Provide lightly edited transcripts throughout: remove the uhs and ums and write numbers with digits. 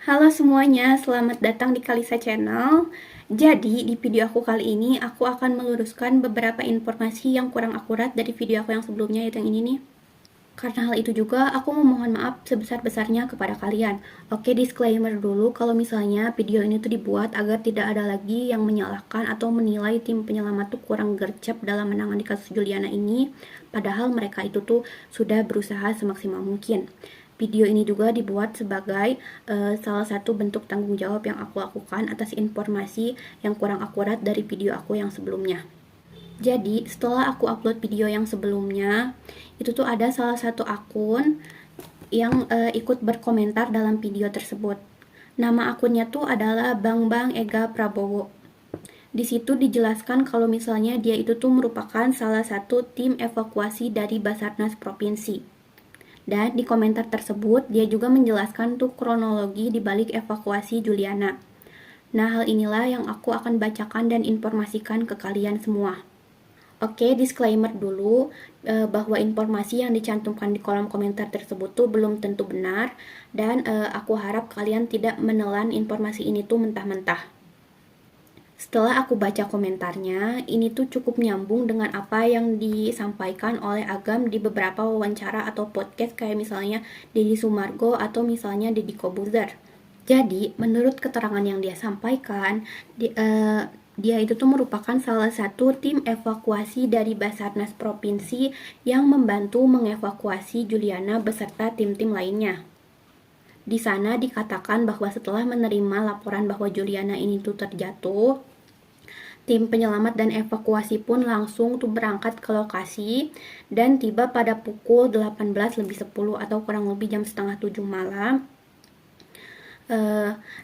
Halo semuanya, selamat datang di Kalisa Channel. Jadi, di video aku kali ini, aku akan meluruskan beberapa informasi yang kurang akurat dari video aku yang sebelumnya, yaitu yang ini nih. Karena hal itu juga, aku memohon maaf sebesar-besarnya kepada kalian. Oke, disclaimer dulu kalau misalnya video ini tuh dibuat agar tidak ada lagi yang menyalahkan atau menilai tim penyelamat tuh kurang gercep dalam menangani kasus Juliana ini, padahal mereka itu tuh sudah berusaha semaksimal mungkin. Video ini juga dibuat sebagai salah satu bentuk tanggung jawab yang aku lakukan atas informasi yang kurang akurat dari video aku yang sebelumnya. Jadi, setelah aku upload video yang sebelumnya, itu tuh ada salah satu akun yang ikut berkomentar dalam video tersebut. Nama akunnya tuh adalah Bang Bang Ega Prabowo. Di situ dijelaskan kalau misalnya dia itu tuh merupakan salah satu tim evakuasi dari Basarnas Provinsi. Dan di komentar tersebut, dia juga menjelaskan tuh kronologi di balik evakuasi Juliana. Nah, hal inilah yang aku akan bacakan dan informasikan ke kalian semua. Oke, disclaimer dulu bahwa informasi yang dicantumkan di kolom komentar tersebut tuh belum tentu benar, dan aku harap kalian tidak menelan informasi ini tuh mentah-mentah. Setelah aku baca komentarnya, ini tuh cukup nyambung dengan apa yang disampaikan oleh Agam di beberapa wawancara atau podcast kayak misalnya Deddy Sumargo atau misalnya Deddy Kobuzer. Jadi, menurut keterangan yang dia sampaikan, dia itu tuh merupakan salah satu tim evakuasi dari Basarnas Provinsi yang membantu mengevakuasi Juliana beserta tim-tim lainnya. Di sana dikatakan bahwa setelah menerima laporan bahwa Juliana ini tuh terjatuh, tim penyelamat dan evakuasi pun langsung tuh berangkat ke lokasi dan tiba pada pukul 18:10 atau kurang lebih jam setengah 7 malam.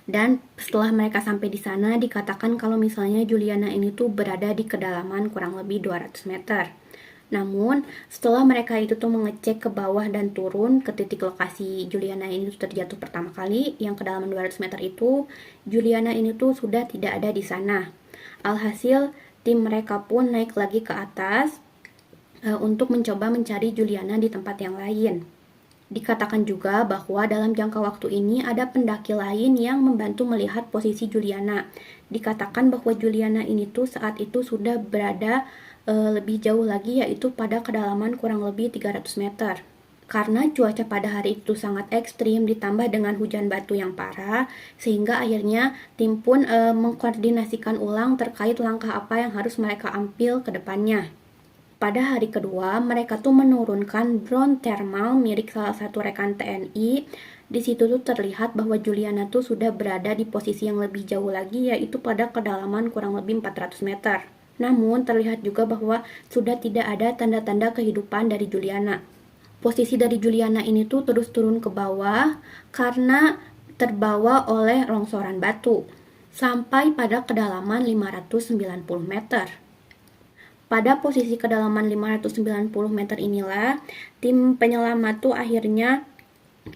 Dan setelah mereka sampai di sana dikatakan kalau misalnya Juliana ini tuh berada di kedalaman kurang lebih 200 meter. Namun, setelah mereka itu tuh mengecek ke bawah dan turun ke titik lokasi Juliana ini tuh terjatuh pertama kali, yang kedalaman 200 meter itu, Juliana ini tuh sudah tidak ada di sana. Alhasil, tim mereka pun naik lagi ke atas untuk mencoba mencari Juliana di tempat yang lain. Dikatakan juga bahwa dalam jangka waktu ini ada pendaki lain yang membantu melihat posisi Juliana. Dikatakan bahwa Juliana ini tuh saat itu sudah berada lebih jauh lagi, yaitu pada kedalaman kurang lebih 300 meter. Karena cuaca pada hari itu sangat ekstrim ditambah dengan hujan batu yang parah, sehingga akhirnya tim pun mengkoordinasikan ulang terkait langkah apa yang harus mereka ambil ke depannya. Pada hari kedua, mereka tuh menurunkan drone thermal milik salah satu rekan TNI. Di situ tuh terlihat bahwa Juliana tuh sudah berada di posisi yang lebih jauh lagi, yaitu pada kedalaman kurang lebih 400 meter. Namun, terlihat juga bahwa sudah tidak ada tanda-tanda kehidupan dari Juliana. Posisi dari Juliana ini tuh terus turun ke bawah karena terbawa oleh longsoran batu sampai pada kedalaman 590 meter. Pada posisi kedalaman 590 meter inilah, tim penyelamat tuh akhirnya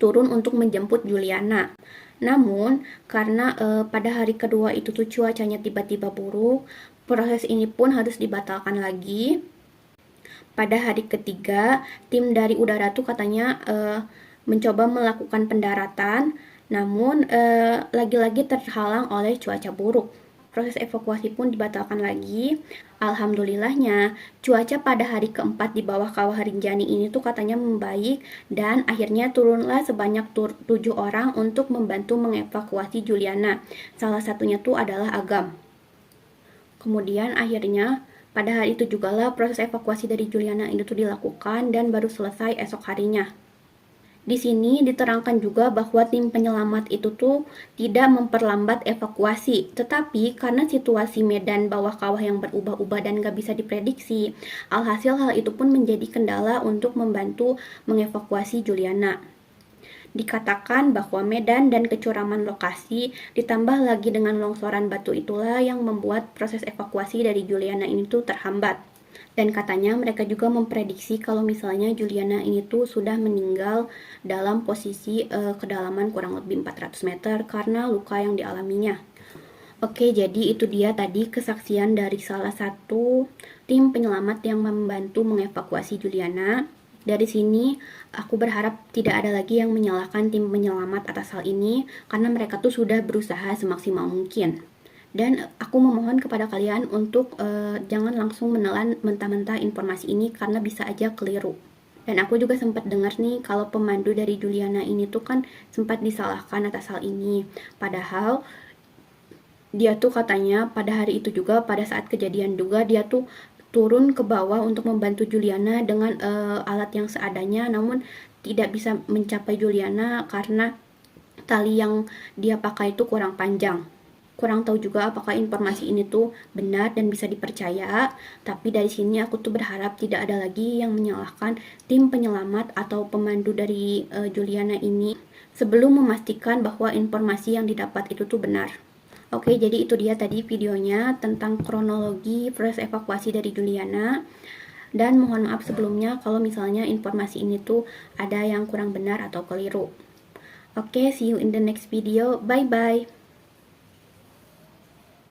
turun untuk menjemput Juliana. Namun, karena pada hari kedua itu tuh cuacanya tiba-tiba buruk, proses ini pun harus dibatalkan lagi. Pada hari ketiga, tim dari udara tuh katanya mencoba melakukan pendaratan, namun lagi-lagi terhalang oleh cuaca buruk. Proses evakuasi pun dibatalkan lagi. Alhamdulillahnya, cuaca pada hari keempat di bawah Kawah Rinjani ini tuh katanya membaik dan akhirnya turunlah sebanyak 7 orang untuk membantu mengevakuasi Juliana. Salah satunya tuh adalah Agam. Kemudian akhirnya pada hari itu juga lah proses evakuasi dari Juliana ini tuh dilakukan dan baru selesai esok harinya. Di sini diterangkan juga bahwa tim penyelamat itu tuh tidak memperlambat evakuasi, tetapi karena situasi medan bawah kawah yang berubah-ubah dan gak bisa diprediksi, alhasil hal itu pun menjadi kendala untuk membantu mengevakuasi Juliana. Dikatakan bahwa medan dan kecuraman lokasi ditambah lagi dengan longsoran batu itulah yang membuat proses evakuasi dari Juliana ini tuh terhambat. Dan katanya mereka juga memprediksi kalau misalnya Juliana ini tuh sudah meninggal dalam posisi kedalaman kurang lebih 400 meter karena luka yang dialaminya. Oke, jadi itu dia tadi kesaksian dari salah satu tim penyelamat yang membantu mengevakuasi Juliana. Dari sini, aku berharap tidak ada lagi yang menyalahkan tim penyelamat atas hal ini, karena mereka tuh sudah berusaha semaksimal mungkin. Dan aku memohon kepada kalian untuk jangan langsung menelan mentah-mentah informasi ini, karena bisa aja keliru. Dan aku juga sempat dengar nih, kalau pemandu dari Juliana ini tuh kan sempat disalahkan atas hal ini. Padahal dia tuh katanya pada hari itu juga, pada saat kejadian juga, dia tuh turun ke bawah untuk membantu Juliana dengan alat yang seadanya, namun tidak bisa mencapai Juliana karena tali yang dia pakai itu kurang panjang. Kurang tahu juga apakah informasi ini tuh benar dan bisa dipercaya, tapi dari sini aku tuh berharap tidak ada lagi yang menyalahkan tim penyelamat atau pemandu dari Juliana ini sebelum memastikan bahwa informasi yang didapat itu tuh benar. Oke, jadi itu dia tadi videonya tentang kronologi proses evakuasi dari Juliana. Dan mohon maaf sebelumnya kalau misalnya informasi ini tuh ada yang kurang benar atau keliru. Oke, see you in the next video. Bye-bye.